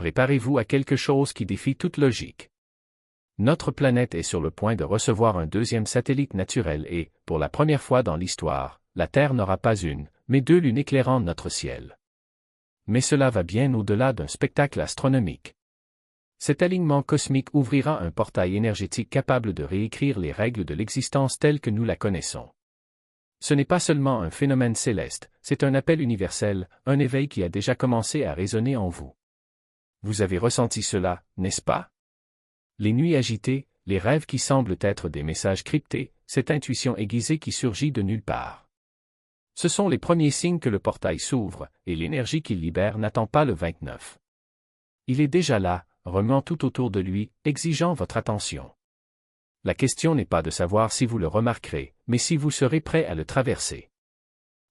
Préparez-vous à quelque chose qui défie toute logique. Notre planète est sur le point de recevoir un deuxième satellite naturel et, pour la première fois dans l'histoire, la Terre n'aura pas une, mais deux lunes éclairant notre ciel. Mais cela va bien au-delà d'un spectacle astronomique. Cet alignement cosmique ouvrira un portail énergétique capable de réécrire les règles de l'existence telles que nous la connaissons. Ce n'est pas seulement un phénomène céleste, c'est un appel universel, un éveil qui a déjà commencé à résonner en vous. Vous avez ressenti cela, n'est-ce pas? Les nuits agitées, les rêves qui semblent être des messages cryptés, cette intuition aiguisée qui surgit de nulle part. Ce sont les premiers signes que le portail s'ouvre, et l'énergie qu'il libère n'attend pas le 29. Il est déjà là, remuant tout autour de lui, exigeant votre attention. La question n'est pas de savoir si vous le remarquerez, mais si vous serez prêt à le traverser.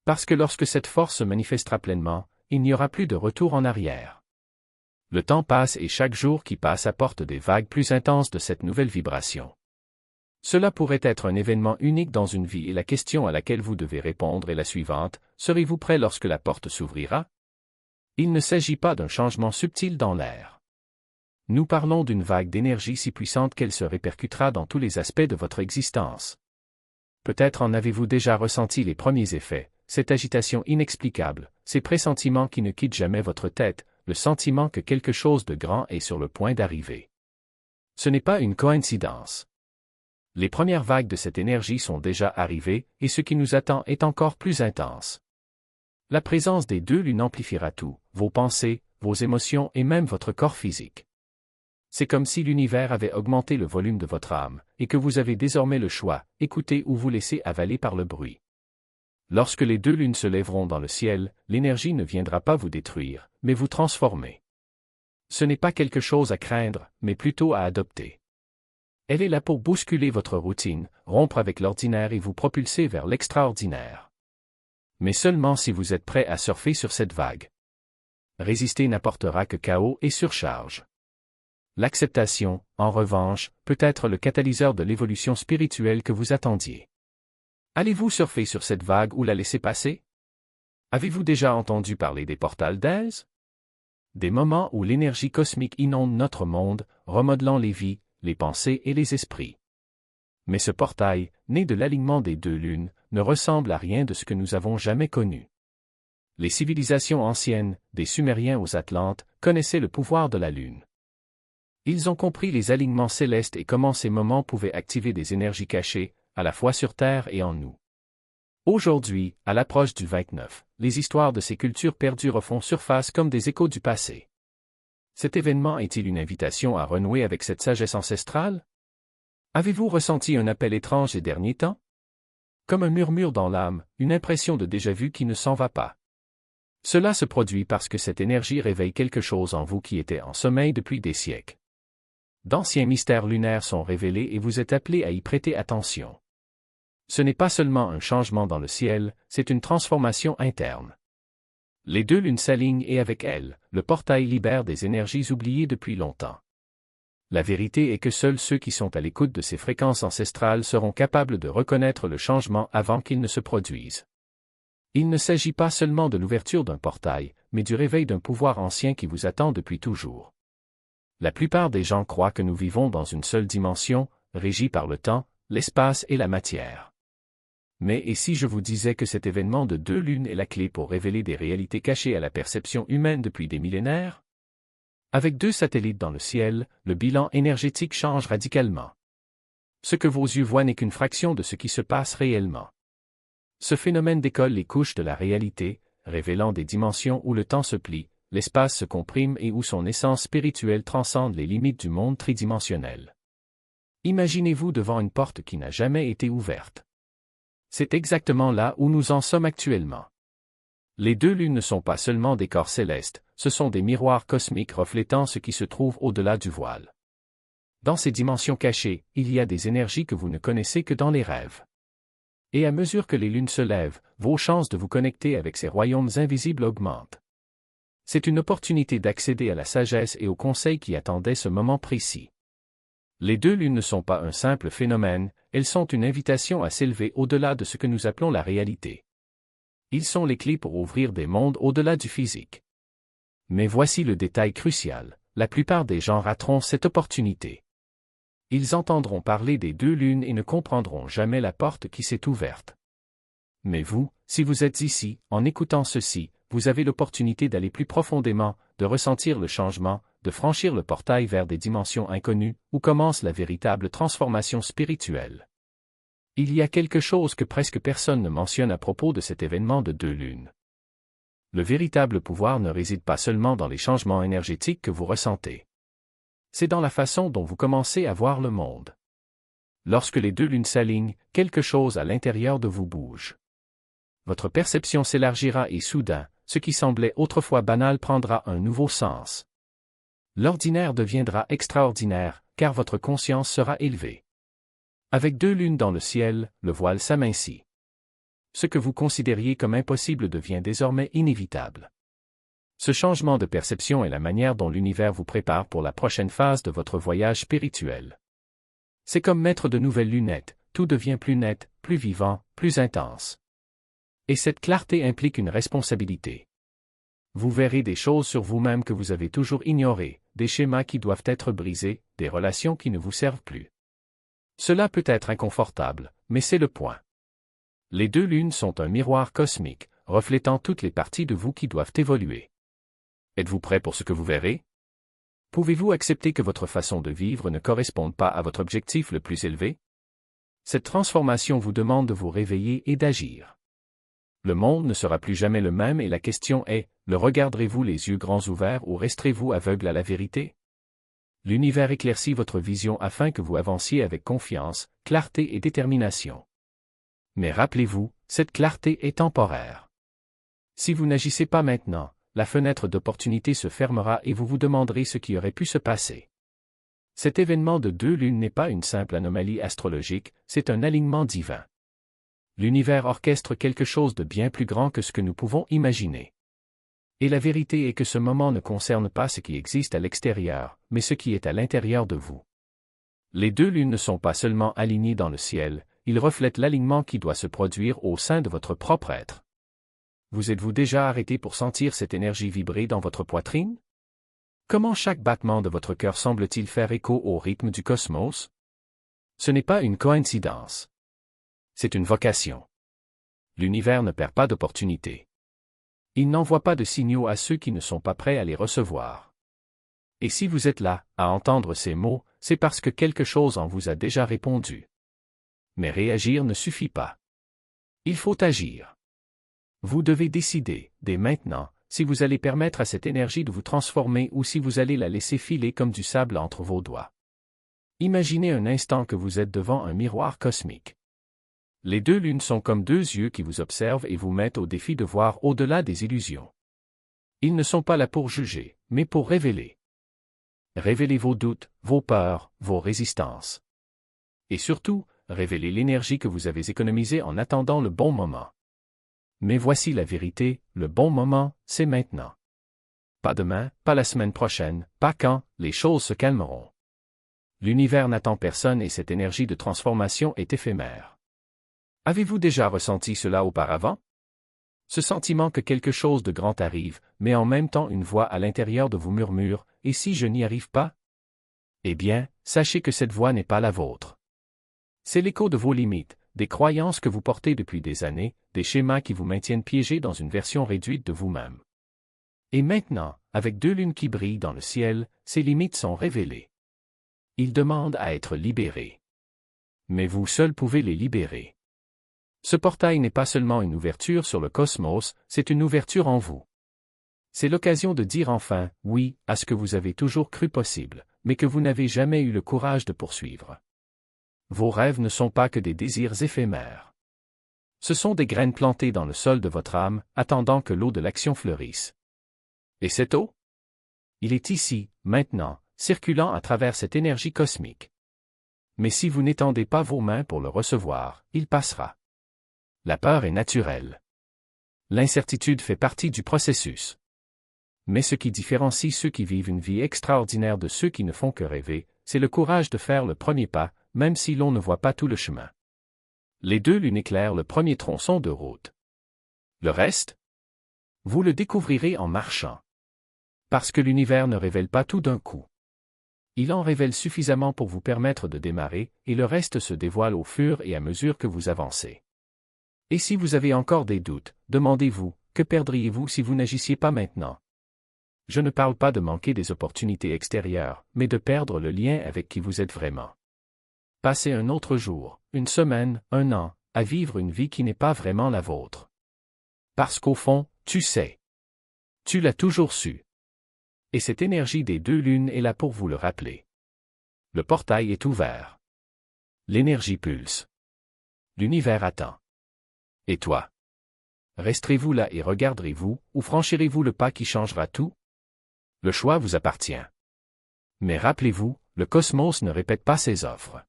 Parce que lorsque cette force se manifestera pleinement, il n'y aura plus de retour en arrière. Le temps passe et chaque jour qui passe apporte des vagues plus intenses de cette nouvelle vibration. Cela pourrait être un événement unique dans une vie et la question à laquelle vous devez répondre est la suivante: serez-vous prêt lorsque la porte s'ouvrira? Il ne s'agit pas d'un changement subtil dans l'air. Nous parlons d'une vague d'énergie si puissante qu'elle se répercutera dans tous les aspects de votre existence. Peut-être en avez-vous déjà ressenti les premiers effets, cette agitation inexplicable, ces pressentiments qui ne quittent jamais votre tête, le sentiment que quelque chose de grand est sur le point d'arriver. Ce n'est pas une coïncidence. Les premières vagues de cette énergie sont déjà arrivées, et ce qui nous attend est encore plus intense. La présence des deux lunes amplifiera tout, vos pensées, vos émotions et même votre corps physique. C'est comme si l'univers avait augmenté le volume de votre âme, et que vous avez désormais le choix, écouter ou vous laisser avaler par le bruit. Lorsque les deux lunes se lèveront dans le ciel, l'énergie ne viendra pas vous détruire, mais vous transformer. Ce n'est pas quelque chose à craindre, mais plutôt à adopter. Elle est là pour bousculer votre routine, rompre avec l'ordinaire et vous propulser vers l'extraordinaire. Mais seulement si vous êtes prêt à surfer sur cette vague. Résister n'apportera que chaos et surcharge. L'acceptation, en revanche, peut être le catalyseur de l'évolution spirituelle que vous attendiez. Allez-vous surfer sur cette vague ou la laisser passer? Avez-vous déjà entendu parler des portals d'Aise? Des moments où l'énergie cosmique inonde notre monde, remodelant les vies, les pensées et les esprits. Mais ce portail, né de l'alignement des deux lunes, ne ressemble à rien de ce que nous avons jamais connu. Les civilisations anciennes, des Sumériens aux Atlantes, connaissaient le pouvoir de la lune. Ils ont compris les alignements célestes et comment ces moments pouvaient activer des énergies cachées, à la fois sur Terre et en nous. Aujourd'hui, à l'approche du 29, les histoires de ces cultures perdues refont surface comme des échos du passé. Cet événement est-il une invitation à renouer avec cette sagesse ancestrale? Avez-vous ressenti un appel étrange ces derniers temps? Comme un murmure dans l'âme, une impression de déjà-vu qui ne s'en va pas. Cela se produit parce que cette énergie réveille quelque chose en vous qui était en sommeil depuis des siècles. D'anciens mystères lunaires sont révélés et vous êtes appelés à y prêter attention. Ce n'est pas seulement un changement dans le ciel, c'est une transformation interne. Les deux lunes s'alignent et avec elles, le portail libère des énergies oubliées depuis longtemps. La vérité est que seuls ceux qui sont à l'écoute de ces fréquences ancestrales seront capables de reconnaître le changement avant qu'il ne se produise. Il ne s'agit pas seulement de l'ouverture d'un portail, mais du réveil d'un pouvoir ancien qui vous attend depuis toujours. La plupart des gens croient que nous vivons dans une seule dimension, régie par le temps, l'espace et la matière. Mais et si je vous disais que cet événement de deux lunes est la clé pour révéler des réalités cachées à la perception humaine depuis des millénaires? Avec deux satellites dans le ciel, le bilan énergétique change radicalement. Ce que vos yeux voient n'est qu'une fraction de ce qui se passe réellement. Ce phénomène décolle les couches de la réalité, révélant des dimensions où le temps se plie, l'espace se comprime et où son essence spirituelle transcende les limites du monde tridimensionnel. Imaginez-vous devant une porte qui n'a jamais été ouverte. C'est exactement là où nous en sommes actuellement. Les deux lunes ne sont pas seulement des corps célestes, ce sont des miroirs cosmiques reflétant ce qui se trouve au-delà du voile. Dans ces dimensions cachées, il y a des énergies que vous ne connaissez que dans les rêves. Et à mesure que les lunes se lèvent, vos chances de vous connecter avec ces royaumes invisibles augmentent. C'est une opportunité d'accéder à la sagesse et aux conseils qui attendaient ce moment précis. Les deux lunes ne sont pas un simple phénomène, elles sont une invitation à s'élever au-delà de ce que nous appelons la réalité. Ils sont les clés pour ouvrir des mondes au-delà du physique. Mais voici le détail crucial, la plupart des gens rateront cette opportunité. Ils entendront parler des deux lunes et ne comprendront jamais la porte qui s'est ouverte. Mais vous, si vous êtes ici, en écoutant ceci, vous avez l'opportunité d'aller plus profondément, de ressentir le changement, de franchir le portail vers des dimensions inconnues, où commence la véritable transformation spirituelle. Il y a quelque chose que presque personne ne mentionne à propos de cet événement de deux lunes. Le véritable pouvoir ne réside pas seulement dans les changements énergétiques que vous ressentez. C'est dans la façon dont vous commencez à voir le monde. Lorsque les deux lunes s'alignent, quelque chose à l'intérieur de vous bouge. Votre perception s'élargira et soudain, ce qui semblait autrefois banal prendra un nouveau sens. L'ordinaire deviendra extraordinaire, car votre conscience sera élevée. Avec deux lunes dans le ciel, le voile s'amincit. Ce que vous considériez comme impossible devient désormais inévitable. Ce changement de perception est la manière dont l'univers vous prépare pour la prochaine phase de votre voyage spirituel. C'est comme mettre de nouvelles lunettes, tout devient plus net, plus vivant, plus intense. Et cette clarté implique une responsabilité. Vous verrez des choses sur vous-même que vous avez toujours ignorées, des schémas qui doivent être brisés, des relations qui ne vous servent plus. Cela peut être inconfortable, mais c'est le point. Les deux lunes sont un miroir cosmique, reflétant toutes les parties de vous qui doivent évoluer. Êtes-vous prêt pour ce que vous verrez? Pouvez-vous accepter que votre façon de vivre ne corresponde pas à votre objectif le plus élevé? Cette transformation vous demande de vous réveiller et d'agir. Le monde ne sera plus jamais le même et la question est, le regarderez-vous les yeux grands ouverts ou resterez-vous aveugle à la vérité? L'univers éclaircit votre vision afin que vous avanciez avec confiance, clarté et détermination. Mais rappelez-vous, cette clarté est temporaire. Si vous n'agissez pas maintenant, la fenêtre d'opportunité se fermera et vous vous demanderez ce qui aurait pu se passer. Cet événement de deux lunes n'est pas une simple anomalie astrologique, c'est un alignement divin. L'univers orchestre quelque chose de bien plus grand que ce que nous pouvons imaginer. Et la vérité est que ce moment ne concerne pas ce qui existe à l'extérieur, mais ce qui est à l'intérieur de vous. Les deux lunes ne sont pas seulement alignées dans le ciel, ils reflètent l'alignement qui doit se produire au sein de votre propre être. Vous êtes-vous déjà arrêté pour sentir cette énergie vibrer dans votre poitrine? Comment chaque battement de votre cœur semble-t-il faire écho au rythme du cosmos? Ce n'est pas une coïncidence. C'est une vocation. L'univers ne perd pas d'opportunité. Il n'envoie pas de signaux à ceux qui ne sont pas prêts à les recevoir. Et si vous êtes là, à entendre ces mots, c'est parce que quelque chose en vous a déjà répondu. Mais réagir ne suffit pas. Il faut agir. Vous devez décider, dès maintenant, si vous allez permettre à cette énergie de vous transformer ou si vous allez la laisser filer comme du sable entre vos doigts. Imaginez un instant que vous êtes devant un miroir cosmique. Les deux lunes sont comme deux yeux qui vous observent et vous mettent au défi de voir au-delà des illusions. Ils ne sont pas là pour juger, mais pour révéler. Révélez vos doutes, vos peurs, vos résistances. Et surtout, révélez l'énergie que vous avez économisée en attendant le bon moment. Mais voici la vérité, le bon moment, c'est maintenant. Pas demain, pas la semaine prochaine, pas quand, les choses se calmeront. L'univers n'attend personne et cette énergie de transformation est éphémère. Avez-vous déjà ressenti cela auparavant? Ce sentiment que quelque chose de grand arrive, mais en même temps une voix à l'intérieur de vous murmure, « Et si je n'y arrive pas ?» Eh bien, sachez que cette voix n'est pas la vôtre. C'est l'écho de vos limites, des croyances que vous portez depuis des années, des schémas qui vous maintiennent piégés dans une version réduite de vous-même. Et maintenant, avec deux lunes qui brillent dans le ciel, ces limites sont révélées. Ils demandent à être libérés. Mais vous seul pouvez les libérer. Ce portail n'est pas seulement une ouverture sur le cosmos, c'est une ouverture en vous. C'est l'occasion de dire enfin « oui » à ce que vous avez toujours cru possible, mais que vous n'avez jamais eu le courage de poursuivre. Vos rêves ne sont pas que des désirs éphémères. Ce sont des graines plantées dans le sol de votre âme, attendant que l'eau de l'action fleurisse. Et cette eau? Il est ici, maintenant, circulant à travers cette énergie cosmique. Mais si vous n'étendez pas vos mains pour le recevoir, il passera. La peur est naturelle. L'incertitude fait partie du processus. Mais ce qui différencie ceux qui vivent une vie extraordinaire de ceux qui ne font que rêver, c'est le courage de faire le premier pas, même si l'on ne voit pas tout le chemin. Les deux lunes éclairent le premier tronçon de route. Le reste? Vous le découvrirez en marchant. Parce que l'univers ne révèle pas tout d'un coup. Il en révèle suffisamment pour vous permettre de démarrer, et le reste se dévoile au fur et à mesure que vous avancez. Et si vous avez encore des doutes, demandez-vous, que perdriez-vous si vous n'agissiez pas maintenant? Je ne parle pas de manquer des opportunités extérieures, mais de perdre le lien avec qui vous êtes vraiment. Passez un autre jour, une semaine, un an, à vivre une vie qui n'est pas vraiment la vôtre. Parce qu'au fond, tu sais. Tu l'as toujours su. Et cette énergie des deux lunes est là pour vous le rappeler. Le portail est ouvert. L'énergie pulse. L'univers attend. Et toi? Resterez-vous là et regarderez-vous, ou franchirez-vous le pas qui changera tout? Le choix vous appartient. Mais rappelez-vous, le cosmos ne répète pas ses offres.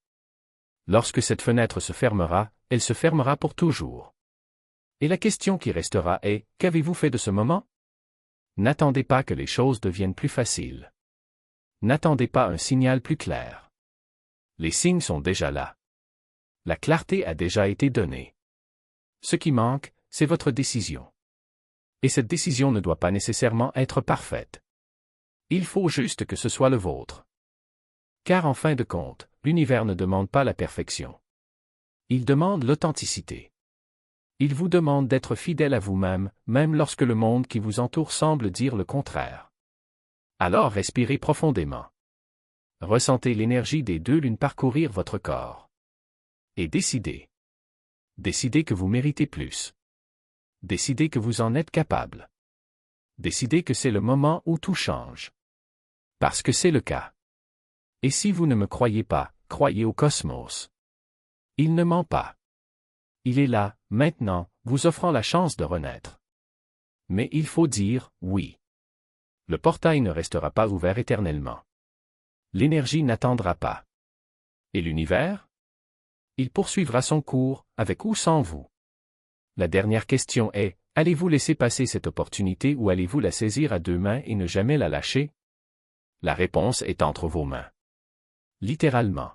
Lorsque cette fenêtre se fermera, elle se fermera pour toujours. Et la question qui restera est, qu'avez-vous fait de ce moment? N'attendez pas que les choses deviennent plus faciles. N'attendez pas un signal plus clair. Les signes sont déjà là. La clarté a déjà été donnée. Ce qui manque, c'est votre décision. Et cette décision ne doit pas nécessairement être parfaite. Il faut juste que ce soit le vôtre. Car en fin de compte, l'univers ne demande pas la perfection. Il demande l'authenticité. Il vous demande d'être fidèle à vous-même, même lorsque le monde qui vous entoure semble dire le contraire. Alors respirez profondément. Ressentez l'énergie des deux lunes parcourir votre corps. Et décidez. Décidez que vous méritez plus. Décidez que vous en êtes capable. Décidez que c'est le moment où tout change. Parce que c'est le cas. Et si vous ne me croyez pas, croyez au cosmos. Il ne ment pas. Il est là, maintenant, vous offrant la chance de renaître. Mais il faut dire oui. Le portail ne restera pas ouvert éternellement. L'énergie n'attendra pas. Et l'univers? Il poursuivra son cours, avec ou sans vous. La dernière question est, allez-vous laisser passer cette opportunité ou allez-vous la saisir à deux mains et ne jamais la lâcher? La réponse est entre vos mains. Littéralement.